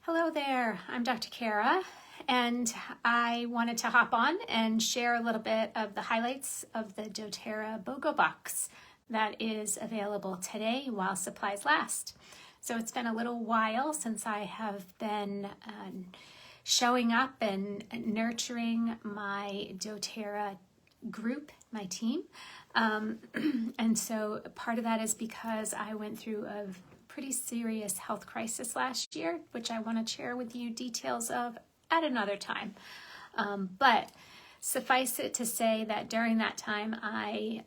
Hello there, I'm Dr. Kara, and I wanted to hop on and share a little bit of the highlights of the doTERRA BOGO Box that is available today while supplies last. So it's been a little while since I have been showing up and nurturing my doTERRA group, my team. And so part of that is because I went through a pretty serious health crisis last year, which I want to share with you details of at another time. But suffice it to say that during that time, I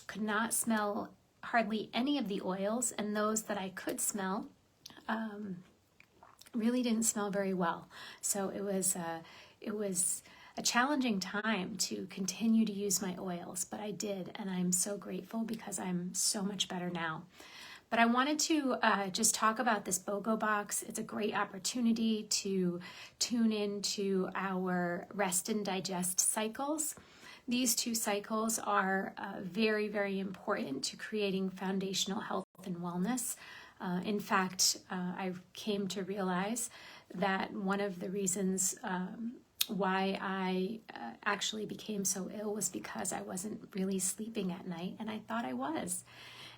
could not smell hardly any of the oils, and those that I could smell really didn't smell very well. So it was a challenging time to continue to use my oils, but I did, and I'm so grateful because I'm so much better now. But I wanted to just talk about this BOGO box. It's a great opportunity to tune into our rest and digest cycles. These two cycles are very, very important to creating foundational health and wellness. In fact, I came to realize that one of the reasons why I actually became so ill was because I wasn't really sleeping at night, and I thought I was.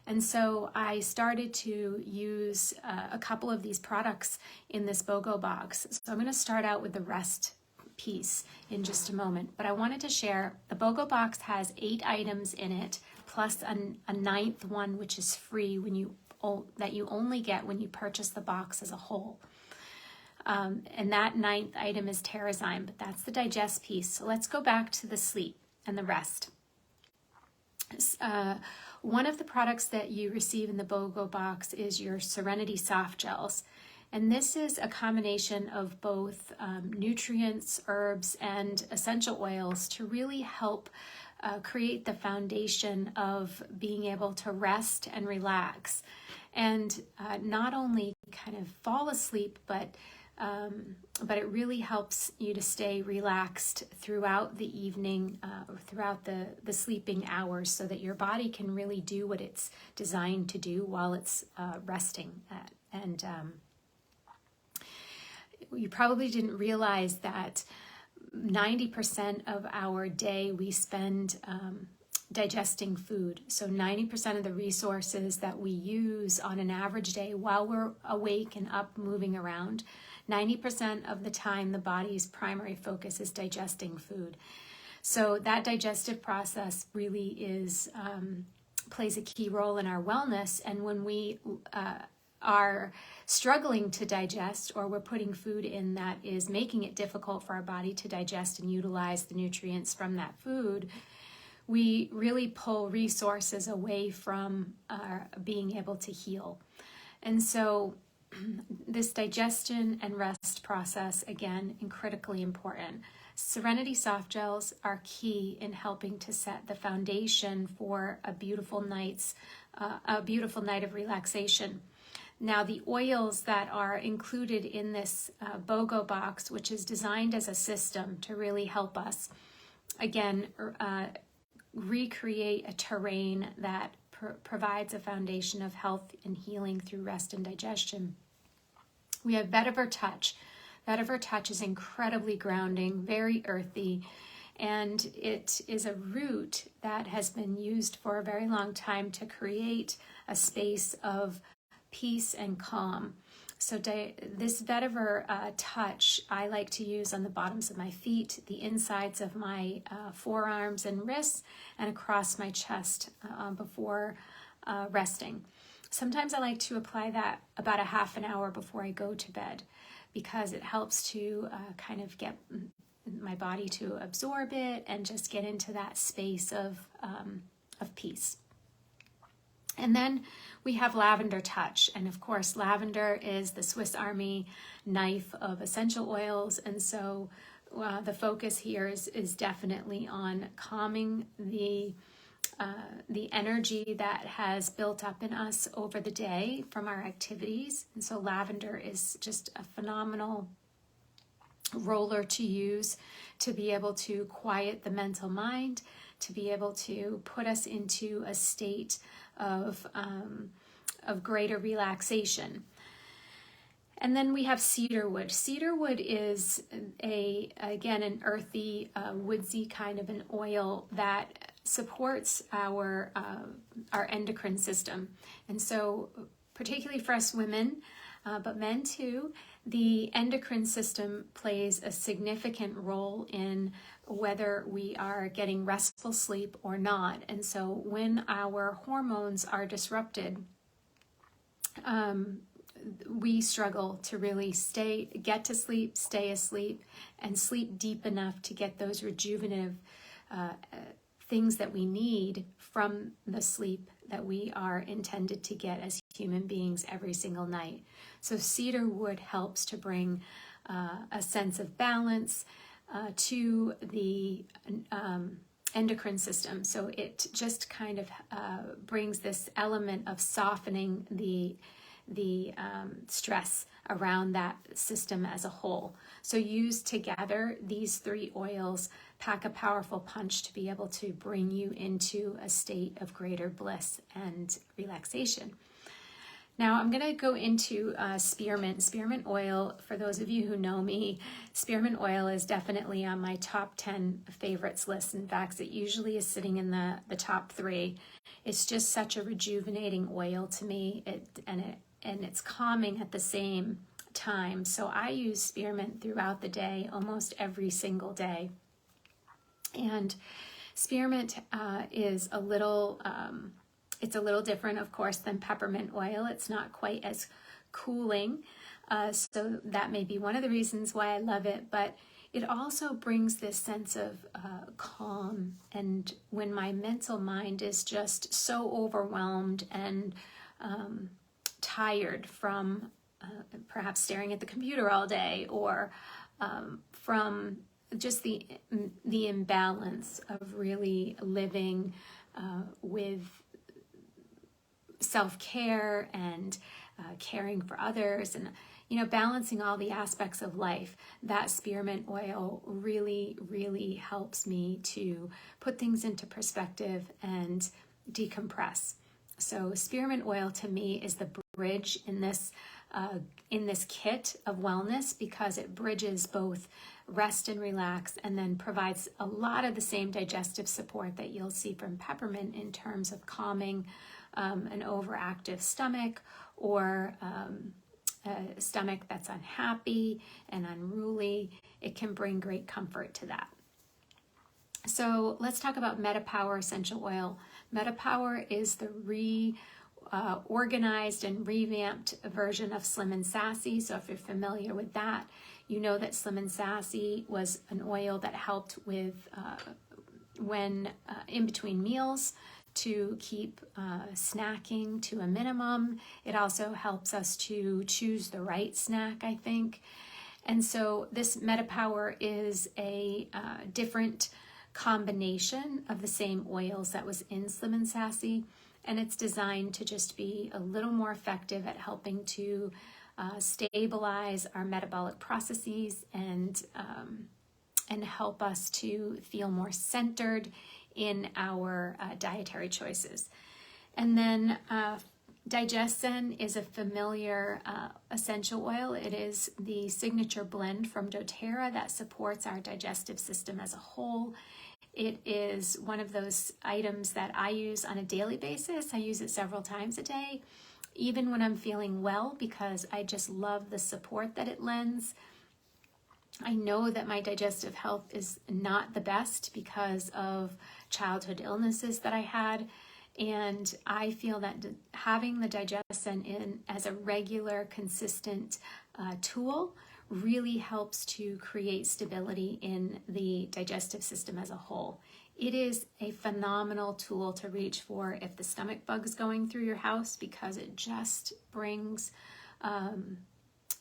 And so I started to use a couple of these products in this BOGO box. So I'm going to start out with the rest piece in just a moment. But I wanted to share, the BOGO box has 8 items in it, plus a 9th one, which is free that you only get when you purchase the box as a whole. And that 9th item is Terrazyme, but that's the digest piece. So let's go back to the sleep and the rest. One of the products that you receive in the BOGO box is your Serenity Soft Gels. And this is a combination of both nutrients, herbs, and essential oils to really help create the foundation of being able to rest and relax. And not only kind of fall asleep, but it really helps you to stay relaxed throughout the evening or throughout the sleeping hours so that your body can really do what it's designed to do while it's resting. And you probably didn't realize that 90% of our day we spend digesting food. So 90% of the resources that we use on an average day while we're awake and up moving around, 90% of the time the body's primary focus is digesting food. So that digestive process really plays a key role in our wellness. And when we are struggling to digest, or we're putting food in that is making it difficult for our body to digest and utilize the nutrients from that food, we really pull resources away from being able to heal. And so this digestion and rest process, again, critically important. Serenity Soft Gels are key in helping to set the foundation for a beautiful night of relaxation. Now, the oils that are included in this BOGO box, which is designed as a system to really help us, again, recreate a terrain that provides a foundation of health and healing through rest and digestion. We have Vetiver Touch. Vetiver Touch is incredibly grounding, very earthy, and it is a root that has been used for a very long time to create a space of peace and calm. So this Vetiver Touch I like to use on the bottoms of my feet, the insides of my forearms and wrists, and across my chest before resting. Sometimes I like to apply that about a half an hour before I go to bed because it helps to kind of get my body to absorb it and just get into that space of peace. And then we have Lavender Touch. And of course, lavender is the Swiss Army knife of essential oils. And so the focus here is definitely on calming the energy that has built up in us over the day from our activities. And so lavender is just a phenomenal roller to use to be able to quiet the mental mind, to be able to put us into a state of greater relaxation. And then we have cedarwood. Cedarwood is again, an earthy, woodsy kind of an oil that supports our endocrine system. And so particularly for us women, but men too, the endocrine system plays a significant role in whether we are getting restful sleep or not. And so when our hormones are disrupted, we struggle to really get to sleep, stay asleep, and sleep deep enough to get those rejuvenative things that we need from the sleep that we are intended to get as human beings every single night. So cedarwood helps to bring a sense of balance to the endocrine system. So it just kind of brings this element of softening the stress around that system as a whole. So used together, these three oils pack a powerful punch to be able to bring you into a state of greater bliss and relaxation. Now I'm going to go into spearmint. Spearmint oil, for those of you who know me, spearmint oil is definitely on my top 10 favorites list. In fact, it usually is sitting in the top 3. It's just such a rejuvenating oil to me, and it's calming at the same time. So I use spearmint throughout the day, almost every single day. And spearmint is a little different, of course, than peppermint oil. It's not quite as cooling. So that may be one of the reasons why I love it, but it also brings this sense of calm. And when my mental mind is just so overwhelmed and tired from perhaps staring at the computer all day, or from just the imbalance of really living with self-care and caring for others, and balancing all the aspects of life, that spearmint oil really helps me to put things into perspective and decompress. So spearmint oil to me is the bridge in this kit of wellness, because it bridges both rest and relax, and then provides a lot of the same digestive support that you'll see from peppermint in terms of calming an overactive stomach, or a stomach that's unhappy and unruly. It can bring great comfort to that. So let's talk about MetaPower essential oil. MetaPower is the organized and revamped version of Slim and Sassy. So if you're familiar with that, you know that Slim and Sassy was an oil that helped with when in between meals, to keep snacking to a minimum. It also helps us to choose the right snack, I think. And so this MetaPower is a different combination of the same oils that was in Slim and Sassy, and it's designed to just be a little more effective at helping to stabilize our metabolic processes and help us to feel more centered in our dietary choices. And then digestion is a familiar essential oil. It is the signature blend from doTERRA that supports our digestive system as a whole. It is one of those items that I use on a daily basis. I use it several times a day, even when I'm feeling well, because I just love the support that it lends. I know that my digestive health is not the best because of childhood illnesses that I had, and I feel that having the digestion in as a regular, consistent tool really helps to create stability in the digestive system as a whole. It is a phenomenal tool to reach for if the stomach bug is going through your house, because it just brings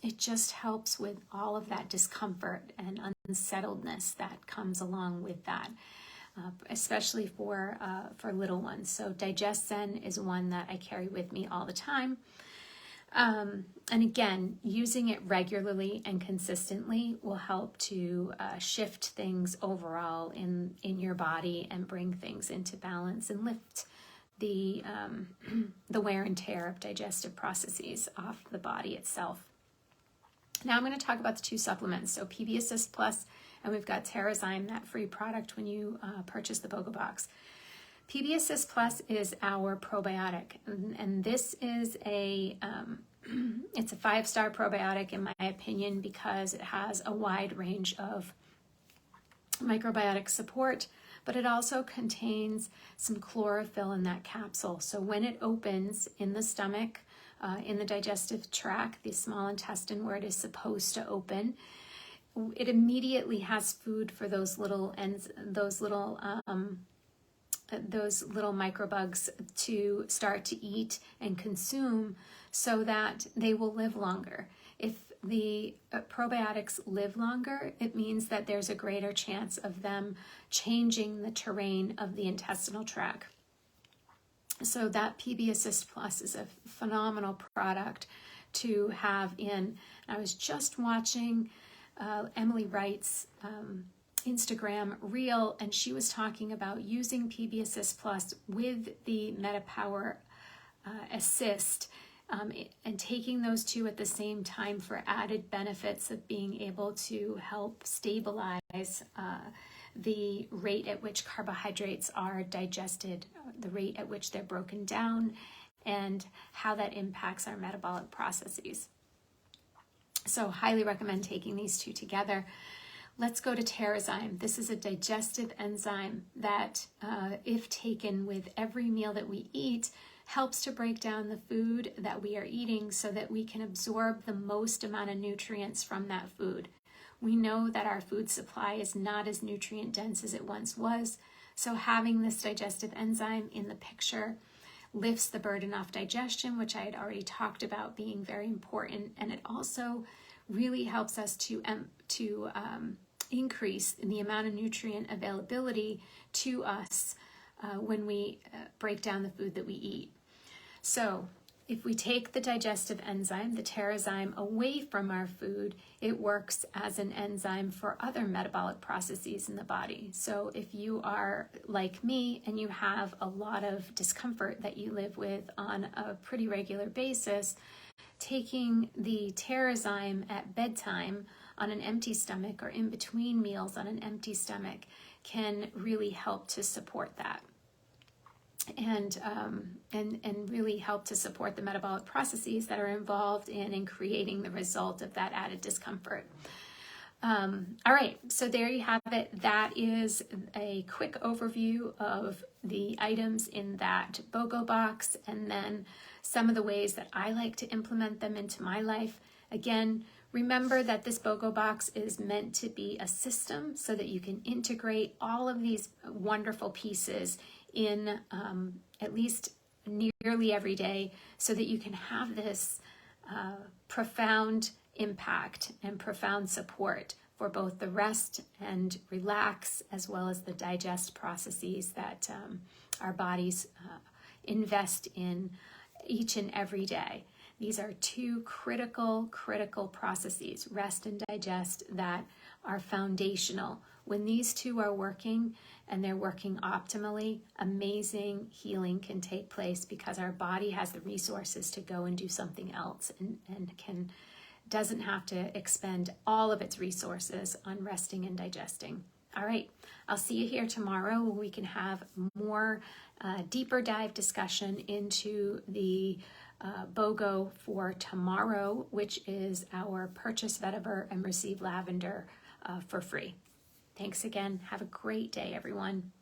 it just helps with all of that discomfort and unsettledness that comes along with that, especially for little ones. So digestion is one that I carry with me all the time. And again, using it regularly and consistently will help to shift things overall in your body and bring things into balance and lift the wear and tear of digestive processes off the body itself. Now I'm going to talk about the two supplements. So PB Assist Plus, and we've got Terrazyme, that free product when you purchase the BOGO Box. PB Assist Plus is our probiotic, and this is it's a 5-star probiotic in my opinion because it has a wide range of microbiotic support, but it also contains some chlorophyll in that capsule. So when it opens in the stomach, in the digestive tract, the small intestine where it is supposed to open, it immediately has food for those little microbugs to start to eat and consume so that they will live longer. If the probiotics live longer, it means that there's a greater chance of them changing the terrain of the intestinal tract. So that PB Assist Plus is a phenomenal product to have in. I was just watching Emily Wright's Instagram reel, and she was talking about using PB Assist Plus with the MetaPower Assist and taking those two at the same time for added benefits of being able to help stabilize the rate at which carbohydrates are digested, the rate at which they're broken down, and how that impacts our metabolic processes. So highly recommend taking these two together. Let's go to Terrazyme. This is a digestive enzyme that, if taken with every meal that we eat, helps to break down the food that we are eating so that we can absorb the most amount of nutrients from that food. We know that our food supply is not as nutrient dense as it once was, so having this digestive enzyme in the picture lifts the burden off digestion, which I had already talked about being very important, and it also really helps us to increase in the amount of nutrient availability to us when we break down the food that we eat. So if we take the digestive enzyme, the Terrazyme, away from our food, it works as an enzyme for other metabolic processes in the body. So if you are like me and you have a lot of discomfort that you live with on a pretty regular basis, taking the Terrazyme at bedtime on an empty stomach or in between meals on an empty stomach can really help to support that. And really help to support the metabolic processes that are involved in creating the result of that added discomfort. All right, so there you have it. That is a quick overview of the items in that BOGO box, and then some of the ways that I like to implement them into my life. Again, remember that this BOGO box is meant to be a system so that you can integrate all of these wonderful pieces in at least nearly every day so that you can have this profound impact and profound support for both the rest and relax as well as the digest processes that our bodies invest in each and every day. These are two critical processes, rest and digest, that are foundational. When these two are working and they're working optimally, amazing healing can take place because our body has the resources to go and do something else and doesn't have to expend all of its resources on resting and digesting. All right, I'll see you here tomorrow where we can have more deeper dive discussion into the BOGO for tomorrow, which is our purchase vetiver and receive lavender for free. Thanks again. Have a great day, everyone.